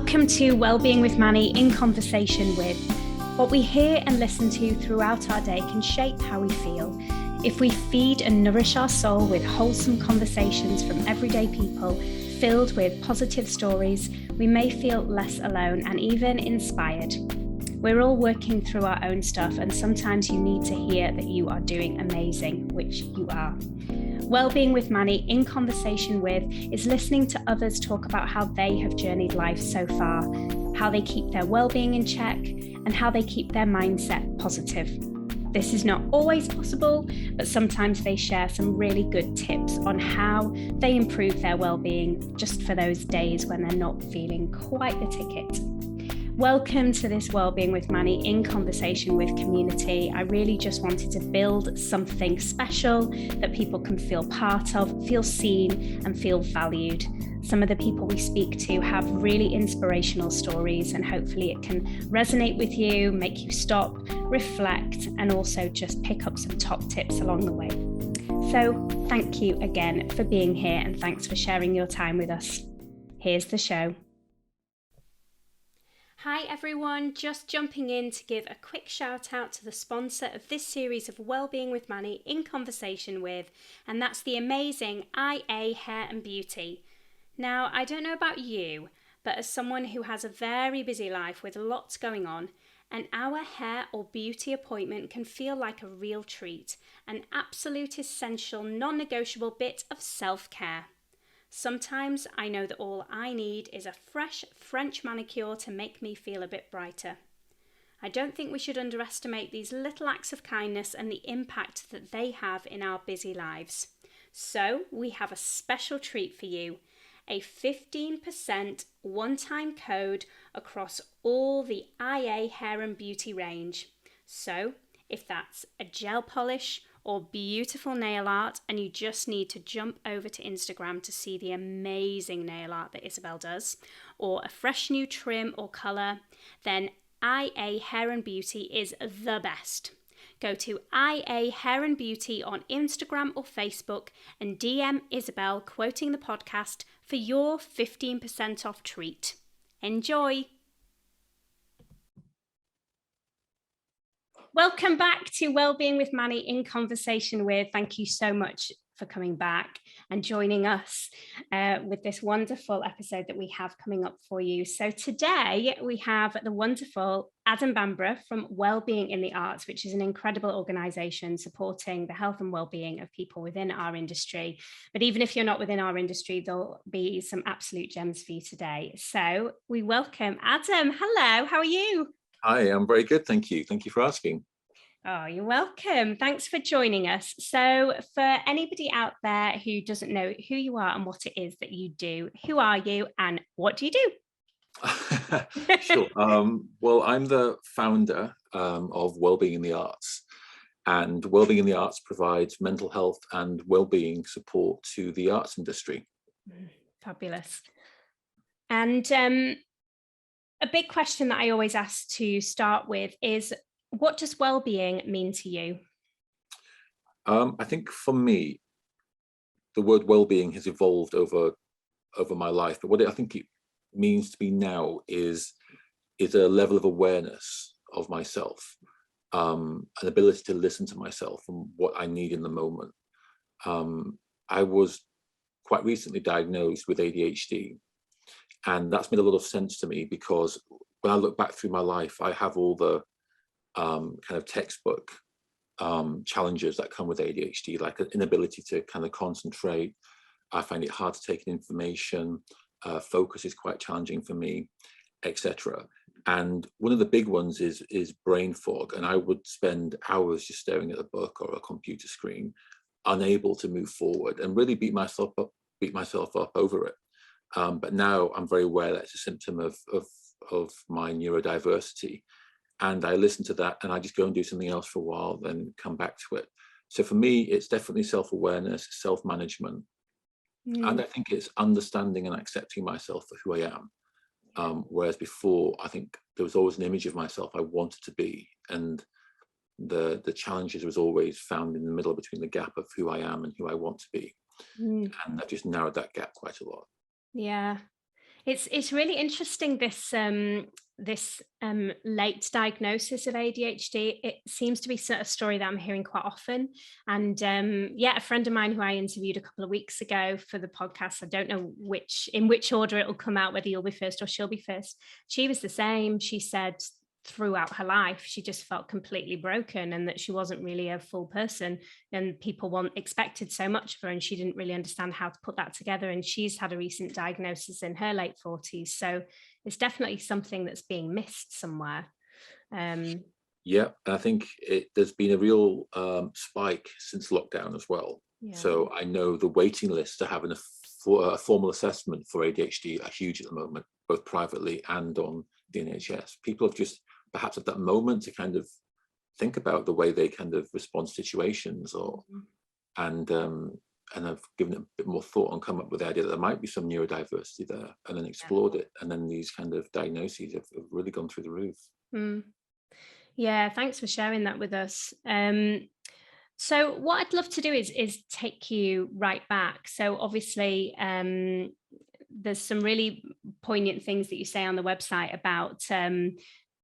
Welcome to Wellbeing with Manny in conversation with. What we hear and listen to throughout our day can shape how we feel. If we feed and nourish our soul with wholesome conversations from everyday people, filled with positive stories, we may feel less alone and even inspired. We're all working through our own stuff, and sometimes you need to hear that you are doing amazing, which you are. Wellbeing with Manny in conversation with is listening to others talk about how they have journeyed life so far, how they keep their wellbeing in check, and how they keep their mindset positive. This is not always possible, but sometimes they share some really good tips on how they improve their wellbeing just for those days when they're not feeling quite the ticket. Welcome to this Wellbeing with Manny in conversation with community. I really just wanted to build something special that people can feel part of, feel seen, and feel valued. Some of the people we speak to have really inspirational stories, and hopefully it can resonate with you, make you stop, reflect, and also just pick up some top tips along the way. So thank you again for being here, and thanks for sharing your time with us. Here's the show. Hi everyone, just jumping in to give a quick shout out to the sponsor of this series of Wellbeing with Manny in conversation with, and that's the amazing IA Hair and Beauty. Now, I don't know about you, but as someone who has a very busy life with lots going on, an hour hair or beauty appointment can feel like a real treat, an absolute essential, non-negotiable bit of self-care. Sometimes I know that all I need is a fresh French manicure to make me feel a bit brighter. I don't think we should underestimate these little acts of kindness and the impact that they have in our busy lives. So we have a special treat for you, a 15% one-time code across all the IA Hair and Beauty range. So if that's a gel polish or beautiful nail art, and you just need to jump over to Instagram to see the amazing nail art that Isabel does, or a fresh new trim or colour, then IA Hair and Beauty is the best. Go to IA Hair and Beauty on Instagram or Facebook and DM Isabel quoting the podcast for your 15% off treat. Enjoy! Welcome back to Wellbeing with Manny in conversation with. Thank you so much for coming back and joining us with this wonderful episode that we have coming up for you. So today we have the wonderful Adam Bamborough from Wellbeing in the Arts, which is an incredible organisation supporting the health and wellbeing of people within our industry. But even if you're not within our industry, there'll be some absolute gems for you today. So we welcome Adam. Hello, how are you? Hi, I'm very good, thank you. Thank you for asking. Oh, you're welcome. Thanks for joining us. So for anybody out there who doesn't know who you are and what it is that you do, who are you and what do you do? Sure. Well, I'm the founder of Wellbeing in the Arts, and Wellbeing in the Arts provides mental health and wellbeing support to the arts industry. Fabulous. And a big question that I always ask to start with is, what does well-being mean to you? I think for me, the word well-being has evolved over my life, but what I think it means to me now is a level of awareness of myself, an ability to listen to myself and what I need in the moment. I was quite recently diagnosed with ADHD. And that's made a lot of sense to me, because when I look back through my life, I have all the kind of textbook challenges that come with ADHD, like an inability to kind of concentrate. I find it hard to take in information. Focus is quite challenging for me, etc. And one of the big ones is brain fog. And I would spend hours just staring at a book or a computer screen, unable to move forward, and really beat myself up over it. But now I'm very aware that it's a symptom of my neurodiversity. And I listen to that and I just go and do something else for a while, then come back to it. So for me, it's definitely self-awareness, self-management. And I think it's understanding and accepting myself for who I am. Whereas before, I think there was always an image of myself I wanted to be. And the challenges was always found in the middle between the gap of who I am and who I want to be. And I've just narrowed that gap quite a lot. Yeah. It's really interesting, this late diagnosis of ADHD. It seems to be a story that I'm hearing quite often. And yeah, a friend of mine who I interviewed a couple of weeks ago for the podcast, I don't know in which order it will come out, whether you'll be first or she'll be first. She was the same. She said throughout her life she just felt completely broken, and that she wasn't really a full person, and people expected so much of her, and she didn't really understand how to put that together. And she's had a recent diagnosis in her late 40s, so it's definitely something that's being missed somewhere. Yeah, and I think there's been a real spike since lockdown as well. Yeah. So I know the waiting lists to having a formal assessment for ADHD are huge at the moment, both privately and on the NHS. People have just perhaps at that moment to kind of think about the way they kind of respond to situations, and I've given it a bit more thought and come up with the idea that there might be some neurodiversity there, and then explored it, and then these kind of diagnoses have really gone through the roof. Yeah, thanks for sharing that with us. So what I'd love to do is take you right back. So obviously, there's some really poignant things that you say on the website about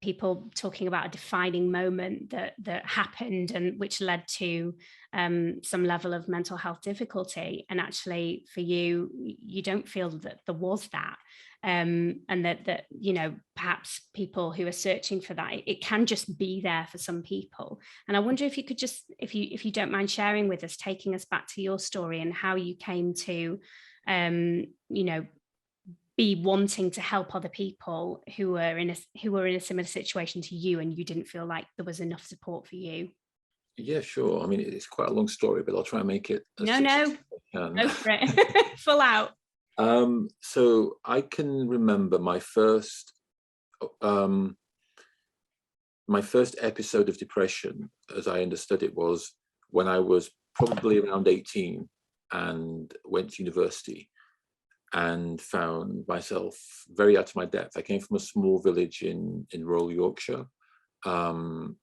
people talking about a defining moment that happened, and which led to some level of mental health difficulty. And actually, for you, you don't feel that there was that. And that perhaps people who are searching for that, it can just be there for some people. And I wonder if you could just, if you don't mind sharing with us, taking us back to your story and how you came to be wanting to help other people who were in a similar situation to you, and you didn't feel like there was enough support for you. Yeah, sure. I mean, it's quite a long story, but I'll try and make it as No, go for it. Full out. So I can remember my first episode of depression, as I understood it, was when I was probably around 18 and went to university and found myself very out of my depth. I came from a small village in rural Yorkshire, and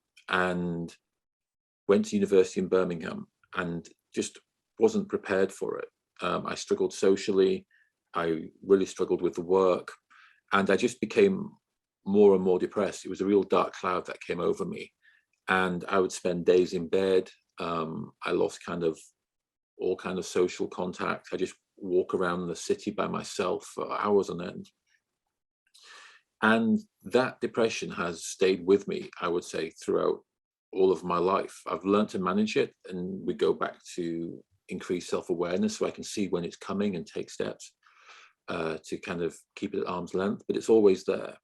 went to university in Birmingham and just wasn't prepared for it. I struggled socially. I really struggled with the work, and I just became more and more depressed. It was a real dark cloud that came over me, and I would spend days in bed. I lost all kind of social contact. I just walk around the city by myself for hours on end. And that depression has stayed with me, I would say, throughout all of my life. I've learned to manage it, and we go back to increase self-awareness so I can see when it's coming and take steps to kind of keep it at arm's length, but it's always there.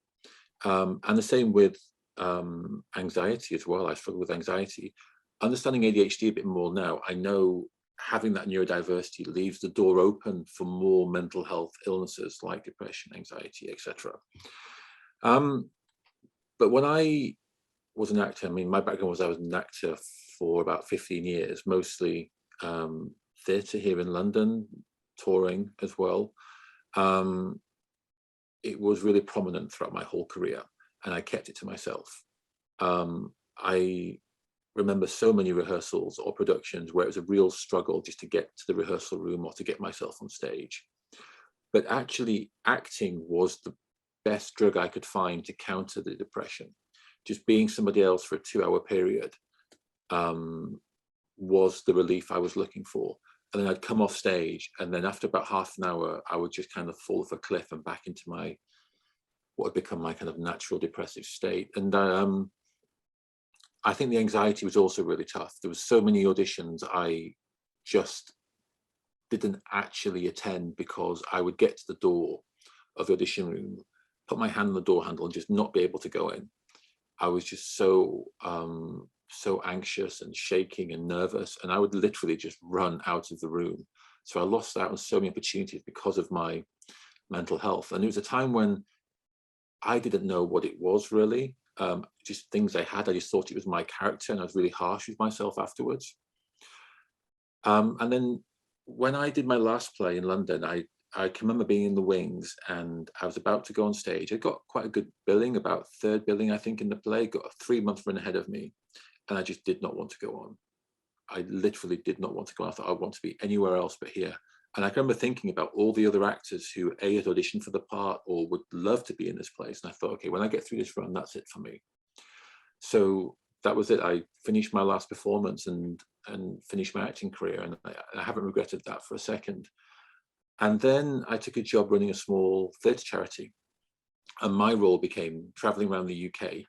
And the same with anxiety as well. I struggle with anxiety. Understanding ADHD a bit more now, I know having that neurodiversity leaves the door open for more mental health illnesses like depression, anxiety, etc. But when I was an actor, I mean, my background was I was an actor for about 15 years, mostly theatre here in London, touring as well. It was really prominent throughout my whole career, and I kept it to myself. I remember so many rehearsals or productions where it was a real struggle just to get to the rehearsal room or to get myself on stage. But actually, acting was the best drug I could find to counter the depression. Just being somebody else for a 2-hour period was the relief I was looking for. And then I'd come off stage, and then after about half an hour, I would just kind of fall off a cliff and back into what had become my kind of natural depressive state. And I think the anxiety was also really tough. There was so many auditions I just didn't actually attend because I would get to the door of the audition room, put my hand on the door handle, and just not be able to go in. I was just so anxious and shaking and nervous, and I would literally just run out of the room. So I lost out on so many opportunities because of my mental health. And it was a time when I didn't know what it was really. Just things I just thought it was my character, and I was really harsh with myself afterwards. And then when I did my last play in London, I can remember being in the wings, and I was about to go on stage. I got quite a good billing, about third billing, I think, in the play, got a 3-month run ahead of me. And I just did not want to go on. I literally did not want to go on. I thought I want to be anywhere else but here. And I remember thinking about all the other actors who A, had auditioned for the part or would love to be in this place. And I thought, okay, when I get through this run, that's it for me. So that was it. I finished my last performance and finished my acting career. And I haven't regretted that for a second. And then I took a job running a small theatre charity. And my role became traveling around the UK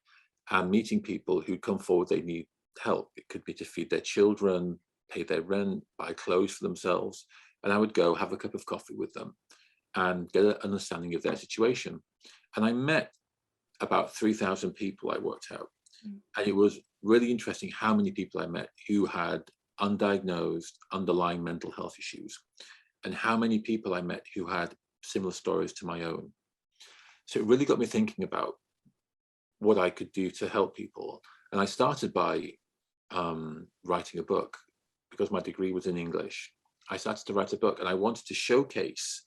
and meeting people who'd come forward, they need help. It could be to feed their children, pay their rent, buy clothes for themselves. And I would go have a cup of coffee with them and get an understanding of their situation. And I met about 3,000 people, I worked out. And it was really interesting how many people I met who had undiagnosed underlying mental health issues, and how many people I met who had similar stories to my own. So it really got me thinking about what I could do to help people. And I started by writing a book because my degree was in English. I started to write a book, and I wanted to showcase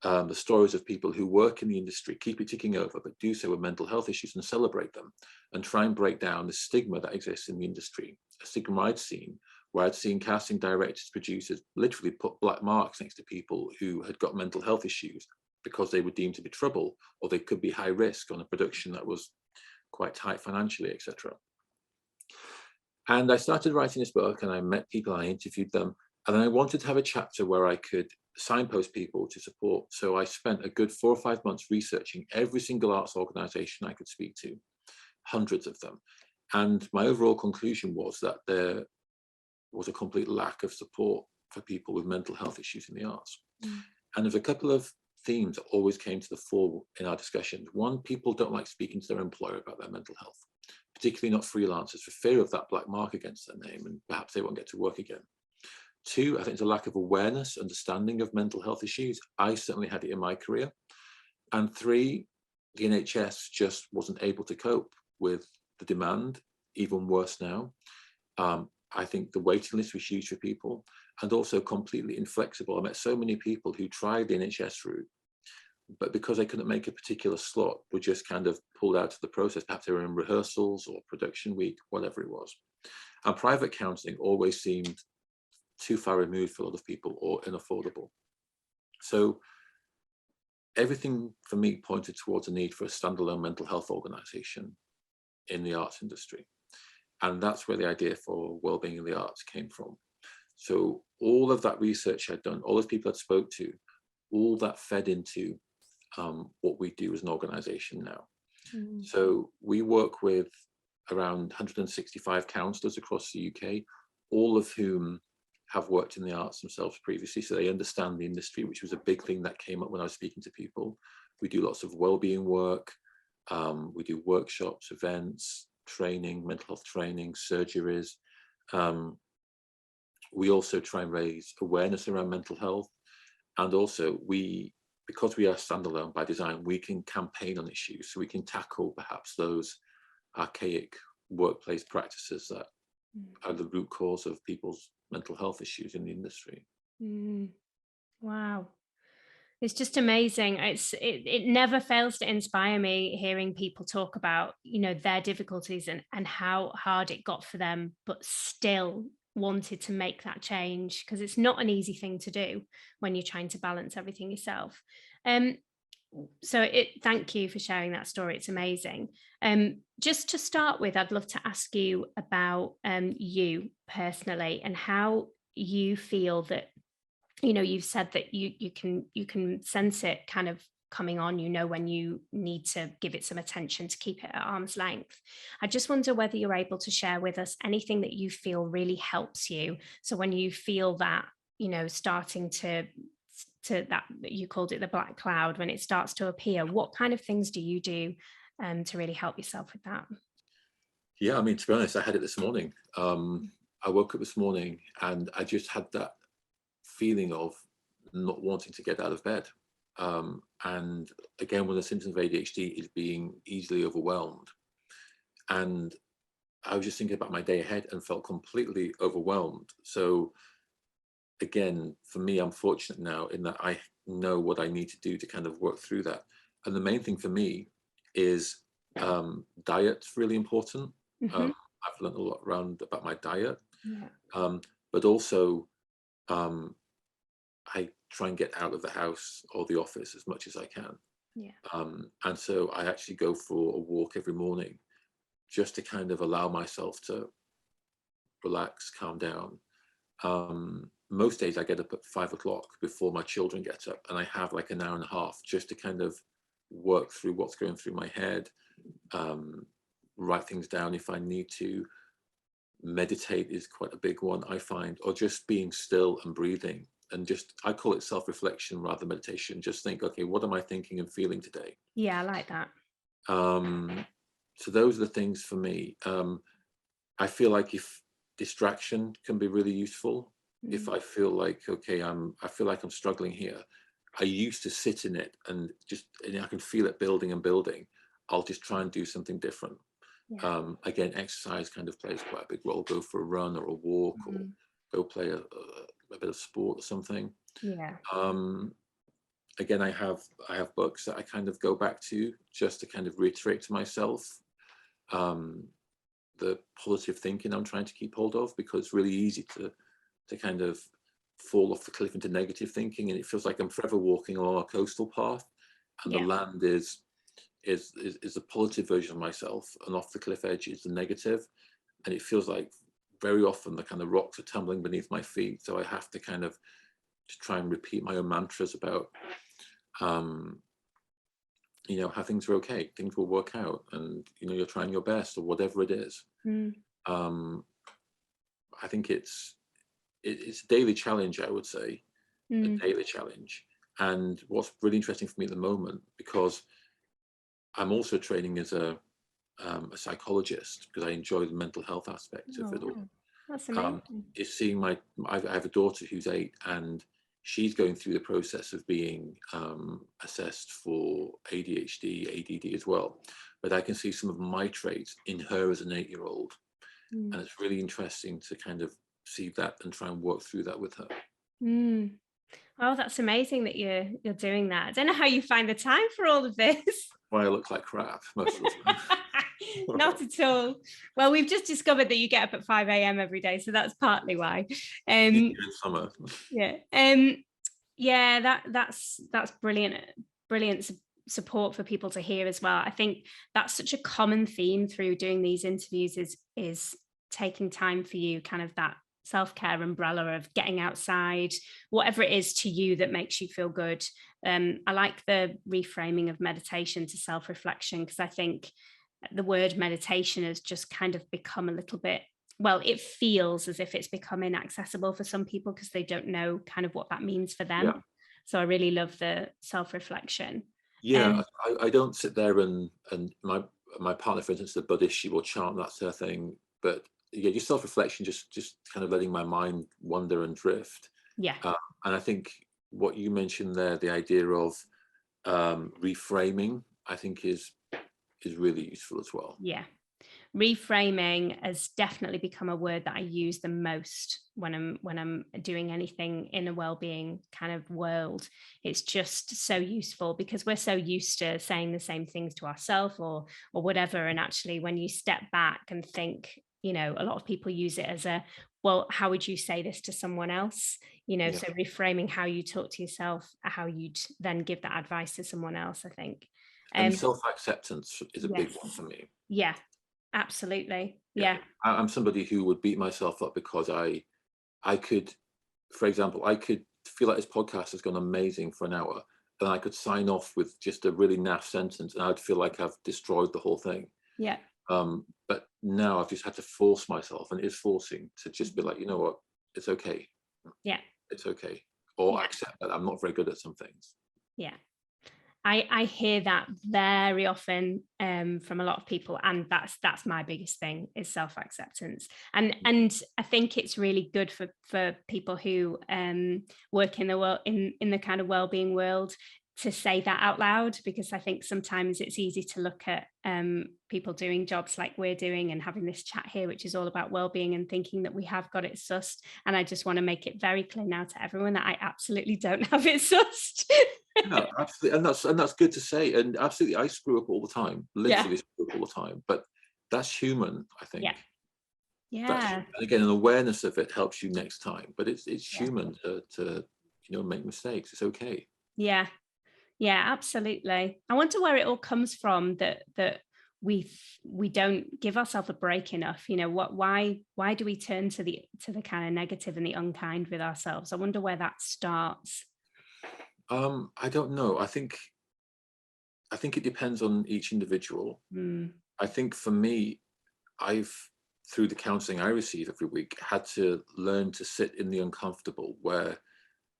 the stories of people who work in the industry, keep it ticking over, but do so with mental health issues, and celebrate them, and try and break down the stigma that exists in the industry. A stigma I'd seen, where I'd seen casting directors, producers literally put black marks next to people who had got mental health issues because they were deemed to be trouble, or they could be high risk on a production that was quite tight financially, etc. And I started writing this book, and I met people, I interviewed them, and I wanted to have a chapter where I could signpost people to support. So I spent a good 4 or 5 months researching every single arts organization I could speak to, hundreds of them. And my overall conclusion was that there was a complete lack of support for people with mental health issues in the arts. And there's a couple of themes that always came to the fore in our discussions. One, people don't like speaking to their employer about their mental health, particularly not freelancers, for fear of that black mark against their name, and perhaps they won't get to work again. Two, I think there's a lack of awareness, understanding of mental health issues. I certainly had it in my career. And three, the NHS just wasn't able to cope with the demand, even worse now. I think the waiting list was huge for people, and also completely inflexible. I met so many people who tried the NHS route, but because they couldn't make a particular slot, were just kind of pulled out of the process. Perhaps they were in rehearsals or production week, whatever it was. And private counselling always seemed too far removed for a lot of people, or unaffordable. So everything for me pointed towards a need for a standalone mental health organisation in the arts industry. And that's where the idea for Wellbeing in the Arts came from. So all of that research I'd done, all those people I'd spoke to, all that fed into what we do as an organisation now. So we work with around 165 counsellors across the UK, all of whom have worked in the arts themselves previously, so they understand the industry, which was a big thing that came up when I was speaking to people. We do lots of wellbeing work. We do workshops, events, training, mental health training, surgeries. We also try and raise awareness around mental health. And also because we are standalone by design, we can campaign on issues. So we can tackle perhaps those archaic workplace practices that are the root cause of people's mental health issues in the industry. Wow. It's just amazing. It never fails to inspire me hearing people talk about, their difficulties and how hard it got for them, but still wanted to make that change, because it's not an easy thing to do when you're trying to balance everything yourself. Thank you for sharing that story. It's amazing. Just to start with, I'd love to ask you about you personally, and how you feel that, you've said that you can sense it kind of coming on, when you need to give it some attention to keep it at arm's length. I just wonder whether you're able to share with us anything that you feel really helps you. So when you feel that, starting to that, you called it the black cloud, when it starts to appear, what kind of things do you do to really help yourself with that? Yeah, I mean, to be honest, I had it this morning. I woke up this morning and I just had that feeling of not wanting to get out of bed. And again, one of the symptoms of ADHD is being easily overwhelmed. And I was just thinking about my day ahead and felt completely overwhelmed. So again, for me, I'm fortunate now in that I know what I need to do to kind of work through that. And the main thing for me is diet's really important. I've learned a lot around about my diet, but also I try and get out of the house or the office as much as I can. Yeah. And so I actually go for a walk every morning just to kind of allow myself to relax, calm down. Most days I get up at 5 o'clock before my children get up, and I have like an hour and a half just to kind of work through what's going through my head, write things down if I need to. Meditate is quite a big one, I find, or just being still and breathing. And just, I call it self-reflection rather than meditation. Just think, okay, what am I thinking and feeling today? Yeah, I like that. So those are the things for me. I feel like if distraction can be really useful, if I feel like, okay, I feel like I'm struggling here, I used to sit in it and I can feel it building and building. I'll just try and do something different. Yeah. Again, exercise kind of plays quite a big role. Go for a run or a walk, or go play a bit of sport or something. Yeah. Again, I have books that I kind of go back to just to kind of reiterate to myself the positive thinking I'm trying to keep hold of, because it's really easy to kind of fall off the cliff into negative thinking, and it feels like I'm forever walking along a coastal path, and the land is a positive version of myself, and off the cliff edge is the negative, and it feels like very often the kind of rocks are tumbling beneath my feet, so I have to kind of just try and repeat my own mantras about how things are okay, things will work out, and you're trying your best, or whatever it is. I think it's a daily challenge, I would say, a daily challenge. And what's really interesting for me at the moment, because I'm also training as a psychologist, because I enjoy the mental health aspect of it all. That's amazing. Is seeing I have a daughter who's 8, and she's going through the process of being assessed for ADHD, ADD as well. But I can see some of my traits in her as an 8-year-old. And it's really interesting to kind of see that and try and work through that with her. Oh, that's amazing that you're doing that. I don't know how you find the time for all of this. Why I look like crap most of the time. Not at all. Well, we've just discovered that you get up at 5 a.m. every day, so that's partly why. In summer. Yeah. That's brilliant support for people to hear as well. I think that's such a common theme through doing these interviews is taking time for you, kind of that self-care umbrella of getting outside, whatever it is to you that makes you feel good. I like the reframing of meditation to self-reflection, because I think the word meditation has just kind of become a little bit, well, it feels as if it's become inaccessible for some people because they don't know kind of what that means for them. So I really love the self-reflection. I don't sit there and my partner, for instance, is a Buddhist, she will chant, that's her thing. But just self-reflection, just kind of letting my mind wander and drift. And I think what you mentioned there, the idea of reframing, I think is really useful as well. Reframing has definitely become a word that I use the most when I'm doing anything in a wellbeing kind of world. It's just so useful because we're so used to saying the same things to ourselves or whatever. And actually, when you step back and think, a lot of people use it as a, well, how would you say this to someone else? So reframing how you talk to yourself, how you'd then give that advice to someone else, I think. And self-acceptance is a big one for me. Absolutely. I'm somebody who would beat myself up because I could, for example, I could feel like this podcast has gone amazing for an hour, and I could sign off with just a really naff sentence, and I'd feel like I've destroyed the whole thing. But now I've just had to force myself, and it is forcing to just be like, you know what, it's okay. It's okay. Or accept that I'm not very good at some things. I hear that very often from a lot of people, and that's my biggest thing is self-acceptance. And I think it's really good for people who work in the kind of wellbeing world to say that out loud, because I think sometimes it's easy to look at people doing jobs like we're doing and having this chat here, which is all about wellbeing, and thinking that we have got it sussed. And I just want to make it very clear now to everyone that I absolutely don't have it sussed. No, absolutely, and that's good to say. And absolutely, I screw up all the time, literally screw up all the time. But that's human, I think. And again, an awareness of it helps you next time. But it's human to make mistakes. It's okay. Yeah. Yeah, absolutely. I wonder where it all comes from that we don't give ourselves a break enough. Why do we turn to the kind of negative and the unkind with ourselves? I wonder where that starts. I don't know. I think it depends on each individual. Mm, I think for me, I've, through the counseling I receive every week, had to learn to sit in the uncomfortable where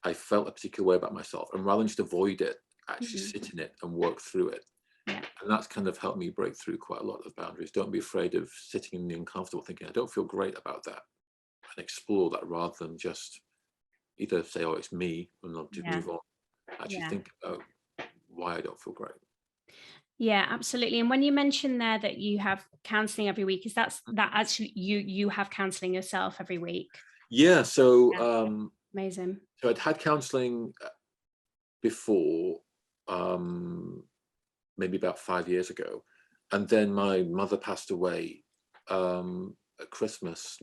I felt a particular way about myself, and rather than just avoid it, actually mhm. sit in it and work through it. Yeah. And that's kind of helped me break through quite a lot of boundaries. Don't be afraid of sitting in the uncomfortable, thinking, I don't feel great about that, and explore that rather than just either say, oh, it's me, and not to Yeah. move on. Actually Yeah. think about why I don't feel great. Yeah, absolutely. And when you mentioned there that you have counseling every week, is that actually you have counseling yourself every week? Yeah, so Yeah. Amazing. so I'd had counselling before, um, maybe about 5 years ago, and then my mother passed away at Christmas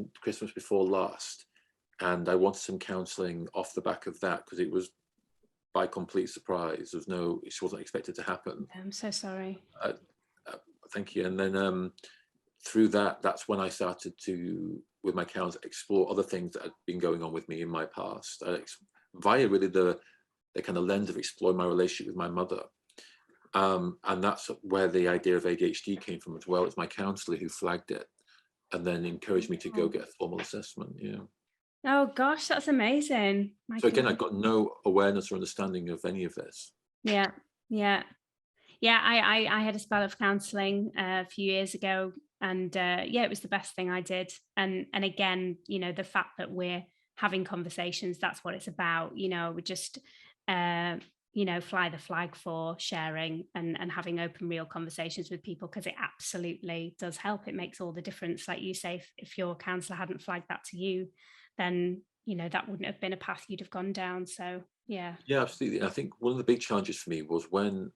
before last, and I wanted some counselling off the back of that because it was by complete surprise. She wasn't expected to happen. I'm so sorry. Uh, uh, Thank you. And then through that's when I started to, with my counselor, explore other things that had been going on with me in my past, via really the kind of lens of exploring my relationship with my mother. And that's where the idea of ADHD came from as well. It's my counsellor who flagged it and then encouraged me to go Oh, get a formal assessment. Yeah. oh gosh, that's amazing. My So again, I goodness. got no awareness or understanding of any of this. Yeah. Yeah. Yeah, I had a spell of counselling a few years ago, and yeah, it was the best thing I did. And again, the fact that we're having conversations, that's what it's about. We just uh, fly the flag for sharing and having open, real conversations with people, because it absolutely does help. It makes all the difference. Like you say, if your counsellor hadn't flagged that to you, then that wouldn't have been a path you'd have gone down. So yeah. Yeah, absolutely. And I think one of the big challenges for me was when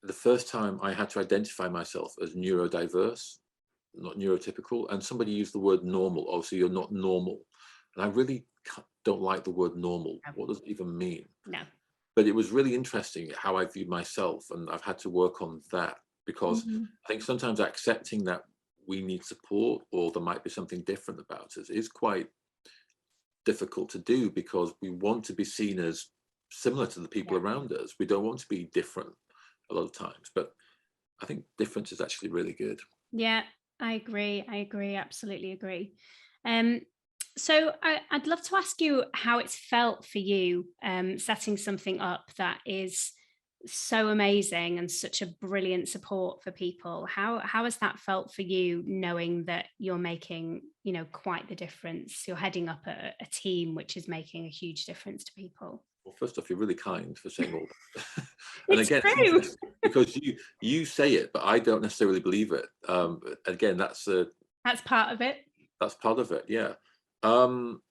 the first time I had to identify myself as neurodiverse, not neurotypical, and somebody used the word normal. Oh, so you're not normal. And I really don't like the word normal. No. What does it even mean? No. But it was really interesting how I viewed myself, and I've had to work on that because Mhm. I think sometimes accepting that we need support or there might be something different about us is quite difficult to do because we want to be seen as similar to the people Yeah. around us. We don't want to be different a lot of times, but I think difference is actually really good. Yeah, I agree. I agree. Absolutely agree. Um, so I'd love to ask you how it's felt for you, setting something up that is so amazing and such a brilliant support for people. How has that felt for you, knowing that you're making, quite the difference? You're heading up a team which is making a huge difference to people. Well, first off, you're really kind for saying all that. And It's again, it's true. interesting because you say it, but I don't necessarily believe it. Again, That's part of it. that's part of it. Yeah. Um,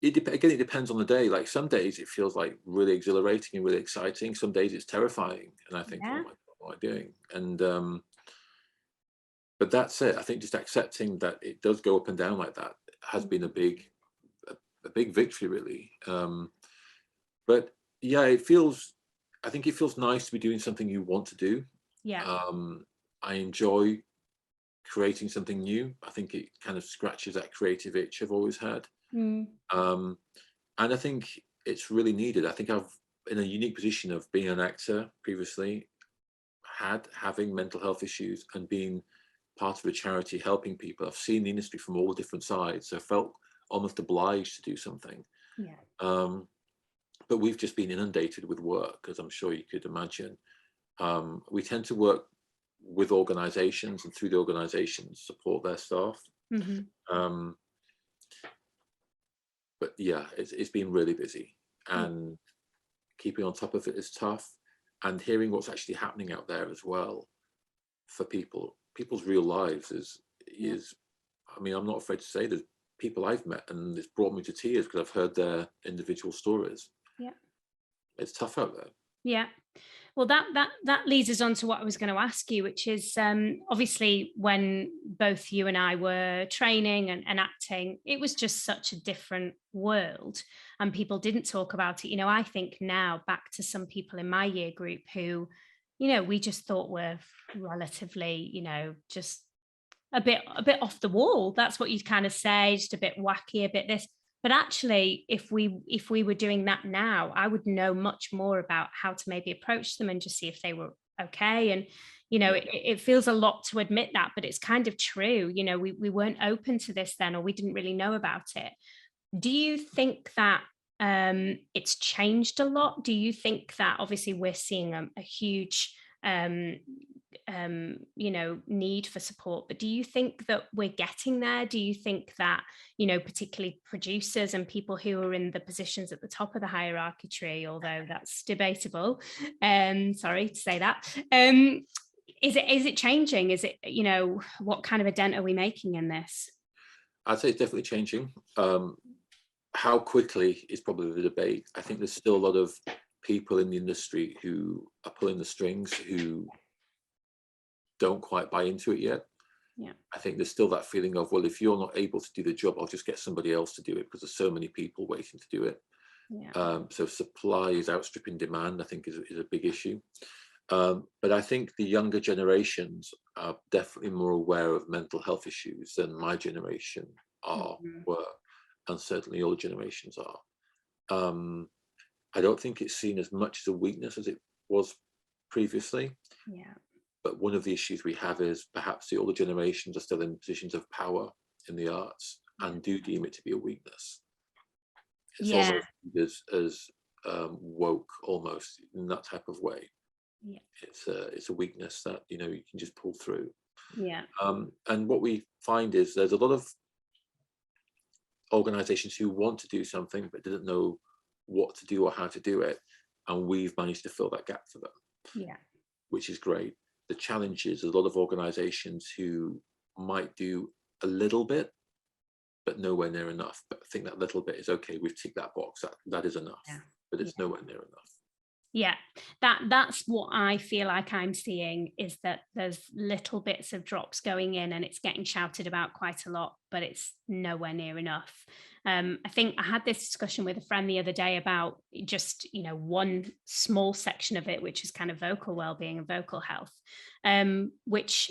again, it depends on the day. Like some days it feels like really exhilarating and really exciting. Some days it's terrifying, and I think, oh Yeah. my God, what am I doing? And but that's it. I think just accepting that it does go up and down like that has been a big victory, really. But yeah, it feels. I think it feels nice to be doing something you want to do. Yeah. Um, I enjoy creating something new. I think it kind of scratches that creative itch I've always had. Mm. Um, and I think it's really needed. I think I've in a unique position of being an actor previously, having mental health issues and being part of a charity helping people. I've seen the industry from all different sides, so I felt almost obliged to do something. Yeah. Um, but we've just been inundated with work, as I'm sure you could imagine. We tend to work with organizations and through the organizations support their staff. Hmm. Um, but yeah, it's been really busy, Yeah. and keeping on top of it is tough, and hearing what's actually happening out there as well for people's real lives Yeah. is I mean, I'm not afraid to say there's people I've met and it's brought me to tears because I've heard their individual stories. Yeah. It's tough out there. Yeah. Well, that leads us on to what I was going to ask you, which is obviously when both you and I were training and acting, it was just such a different world, and people didn't talk about it. I think now back to some people in my year group who, we just thought were relatively, just a bit off the wall. That's what you'd kind of say, just a bit wacky, a bit this. But actually, if we were doing that now, I would know much more about how to maybe approach them and just see if they were okay. And Yeah. it feels a lot to admit that, but it's kind of true. We weren't open to this then, or we didn't really know about it. Do you think that it's changed a lot? Do you think that obviously we're seeing a huge um, need for support, but do you think that we're getting there? Do you think that, particularly producers and people who are in the positions at the top of the hierarchy tree, although that's debatable, sorry to say that, is it changing? Is it, what kind of a dent are we making in this? I'd say it's definitely changing. How quickly is probably the debate. I think there's still a lot of people in the industry who are pulling the strings, who don't quite buy into it yet. Yeah. I think there's still that feeling of, well, if you're not able to do the job, I'll just get somebody else to do it, because there's so many people waiting to do it. Yeah. So supply is outstripping demand, I think, is a big issue. But I think the younger generations are definitely more aware of mental health issues than my generation were, and certainly older generations are. I don't think it's seen as much as a weakness as it was previously. Yeah. But one of the issues we have is perhaps the older generations are still in positions of power in the arts and do deem it to be a weakness. It's almost as woke, almost, in that type of way. Yeah. It's a weakness that you can just pull through. Yeah. And what we find is there's a lot of organizations who want to do something but didn't know what to do or how to do it, and we've managed to fill that gap for them. Yeah. Which is great. The challenge is there's a lot of organizations who might do a little bit but nowhere near enough, but think that little bit is okay, we've ticked that box, that is enough. But it's nowhere near enough. Yeah, that's what I feel like I'm seeing, is that there's little bits of drops going in and it's getting shouted about quite a lot, but it's nowhere near enough. I think I had this discussion with a friend the other day about just, one small section of it, which is kind of vocal well-being and vocal health, which,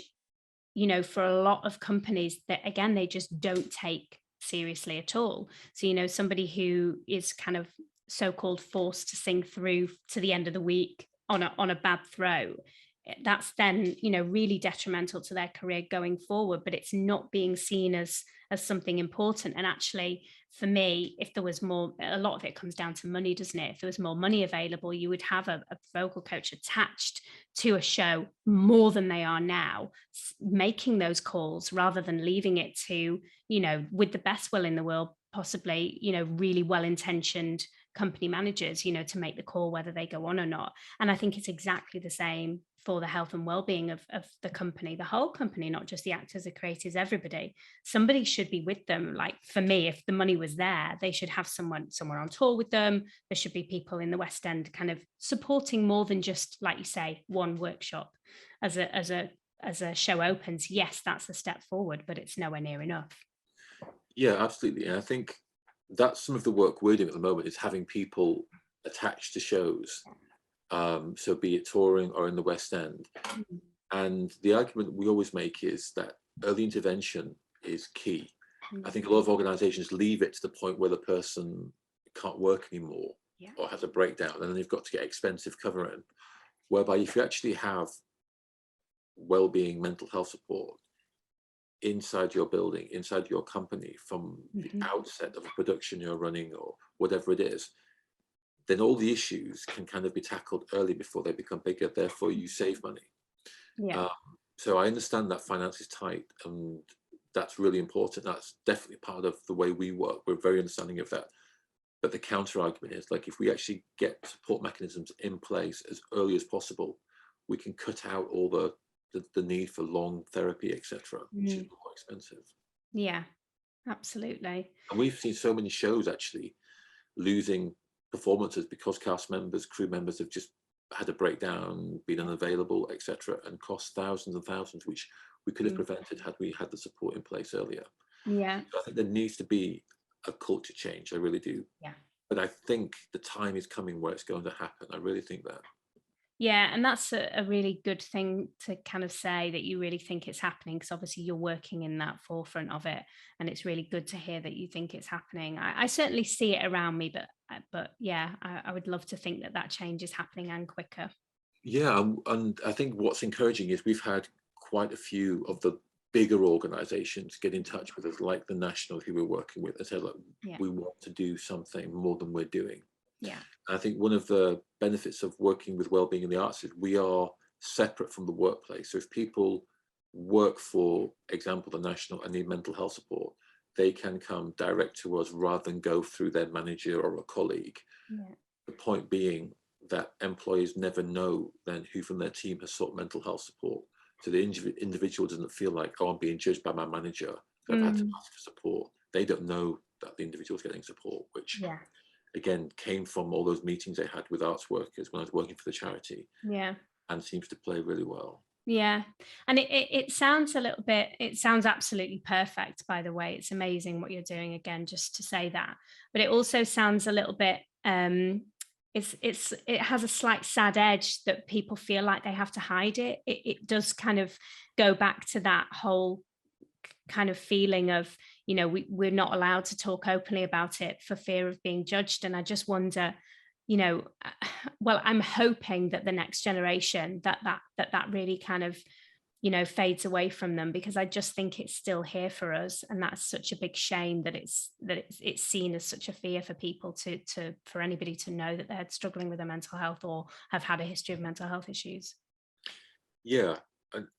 for a lot of companies that, again, they just don't take seriously at all. So, somebody who is kind of so-called forced to sing through to the end of the week on a bad throw, that's then really detrimental to their career going forward, but it's not being seen as something important. And actually, for me, if there was more, a lot of it comes down to money, doesn't it? If there was more money available, you would have a vocal coach attached to a show more than they are now, making those calls rather than leaving it to, with the best will in the world, possibly, really well-intentioned company managers, to make the call whether they go on or not. And I think it's exactly the same for the health and well-being of the company, the whole company, not just the actors, the creators, everybody. Somebody should be with them. Like, for me, if the money was there, they should have someone somewhere on tour with them. There should be people in the West End kind of supporting more than just, like you say, one workshop. As a show opens, yes, that's a step forward, but it's nowhere near enough. Yeah, absolutely. And I think that's some of the work we're doing at the moment, is having people attached to shows. So be it touring or in the West End. And the argument we always make is that early intervention is key. I think a lot of organizations leave it to the point where the person can't work anymore or has a breakdown, and then they've got to get expensive cover in. Whereby if you actually have well-being mental health support inside your building, inside your company, from the outset of a production you're running or whatever it is, then all the issues can kind of be tackled early before they become bigger. Therefore, you save money. So I understand that finance is tight, and that's really important. That's definitely part of the way we work. We're very understanding of that. But the counter argument is, like, if we actually get support mechanisms in place as early as possible, we can cut out all the need for long therapy, etc., which is more expensive. Yeah, absolutely. And we've seen so many shows actually losing performances because cast members, crew members have just had a breakdown, been unavailable, etc., and cost thousands and thousands, which we could have prevented had we had the support in place earlier. Yeah. So I think there needs to be a culture change. I really do. Yeah. But I think the time is coming where it's going to happen. I really think that. Yeah, and that's a really good thing to kind of say, that you really think it's happening, because obviously you're working in that forefront of it, and it's really good to hear that you think it's happening. I certainly see it around me, but yeah, I would love to think that change is happening and quicker. Yeah, and I think what's encouraging is we've had quite a few of the bigger organizations get in touch with us, like the National, who we're working with, and say, look, we want to do something more than we're doing. Yeah. I think one of the benefits of working with Wellbeing in the Arts is we are separate from the workplace. So if people work, for example, the National, and need mental health support, they can come direct to us rather than go through their manager or a colleague. Yeah. The point being that employees never know then who from their team has sought mental health support. So the individual doesn't feel like, oh, I'm being judged by my manager, I've had to ask for support. They don't know that the individual's getting support, which again came from all those meetings I had with arts workers when I was working for the charity. Yeah. And seems to play really well. Yeah. And it sounds a little bit, it sounds absolutely perfect, by the way. It's amazing what you're doing, again, just to say that. But it also sounds a little bit it has a slight sad edge, that people feel like they have to hide it. It does kind of go back to that whole kind of feeling of, you know, we're not allowed to talk openly about it for fear of being judged. And I just wonder, you know, well, I'm hoping that the next generation that really kind of, you know, fades away from them, because I just think it's still here for us, and that's such a big shame that it's seen as such a fear for people for anybody to know that they're struggling with their mental health or have had a history of mental health issues. Yeah,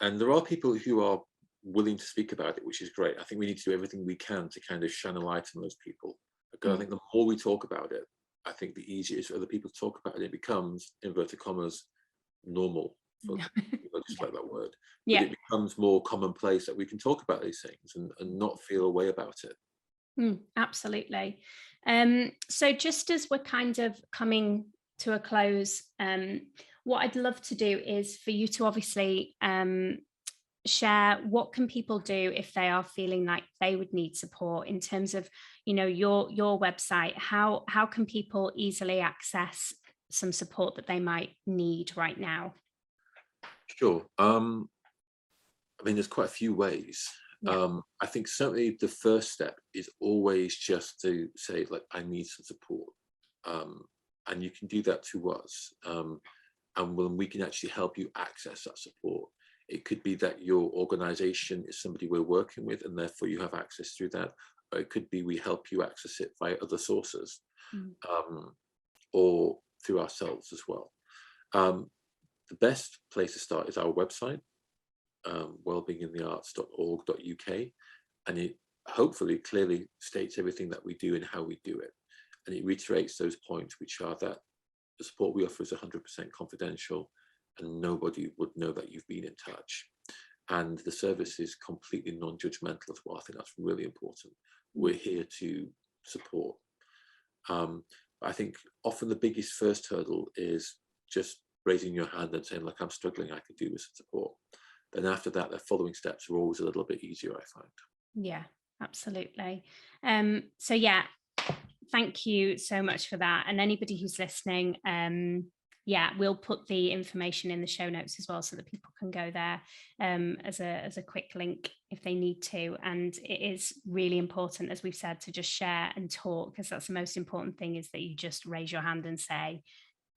and there are people who are willing to speak about it, which is great. I think we need to do everything we can to kind of shine a light on those people. Because I think the more we talk about it, I think the easier it is for other people to talk about it. It becomes, inverted commas, normal. I just like that word. But it becomes more commonplace that we can talk about these things and not feel a way about it. Absolutely. So just as we're kind of coming to a close, what I'd love to do is for you to obviously share what can people do if they are feeling like they would need support, in terms of, you know, your website. How can people easily access some support that they might need right now? Sure. I mean, there's quite a few ways. I think certainly the first step is always just to say, like, I need some support, and you can do that to us, and when we can actually help you access that support. It could be that your organization is somebody we're working with, and therefore you have access through that. Or it could be we help you access it via other sources, or through ourselves as well. The best place to start is our website, wellbeinginthearts.org.uk, and it hopefully clearly states everything that we do and how we do it. And it reiterates those points, which are that the support we offer is 100% confidential, and nobody would know that you've been in touch. And the service is completely non-judgmental as well. I think that's really important. We're here to support. I think often the biggest first hurdle is just raising your hand and saying, like, I'm struggling, I could do with some support. Then after that, the following steps are always a little bit easier, I find. Yeah, absolutely. So yeah, thank you so much for that. And anybody who's listening, we'll put the information in the show notes as well, so that people can go there as a quick link if they need to. And it is really important, as we've said, to just share and talk, because that's the most important thing, is that you just raise your hand and say,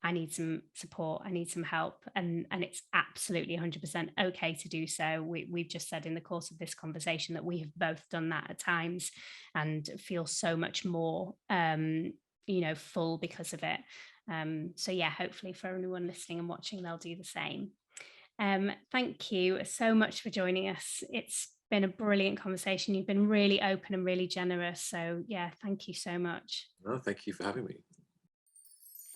I need some support, I need some help, and it's absolutely 100% okay to do so. We've just said in the course of this conversation that we have both done that at times and feel so much more full because of it. So yeah, hopefully for anyone listening and watching, they'll do the same. Thank you so much for joining us. It's been a brilliant conversation. You've been really open and really generous. So yeah, thank you so much. No, thank you for having me.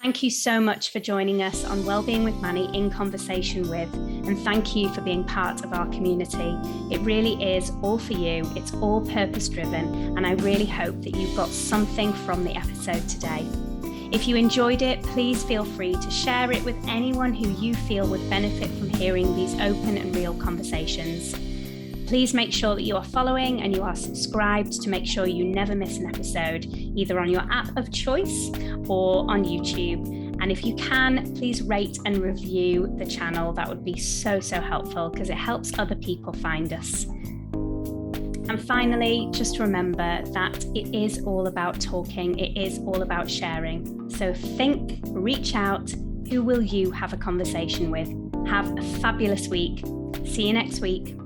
Thank you so much for joining us on Wellbeing with Manny in Conversation With, and thank you for being part of our community. It really is all for you. It's all purpose driven, and I really hope that you've got something from the episode today. If you enjoyed it, please feel free to share it with anyone who you feel would benefit from hearing these open and real conversations. Please make sure that you are following and you are subscribed to make sure you never miss an episode, either on your app of choice or on YouTube. And if you can, please rate and review the channel. That would be so helpful because it helps other people find us. And finally, just remember that it is all about talking. It is all about sharing. So think, reach out. Who will you have a conversation with? Have a fabulous week. See you next week.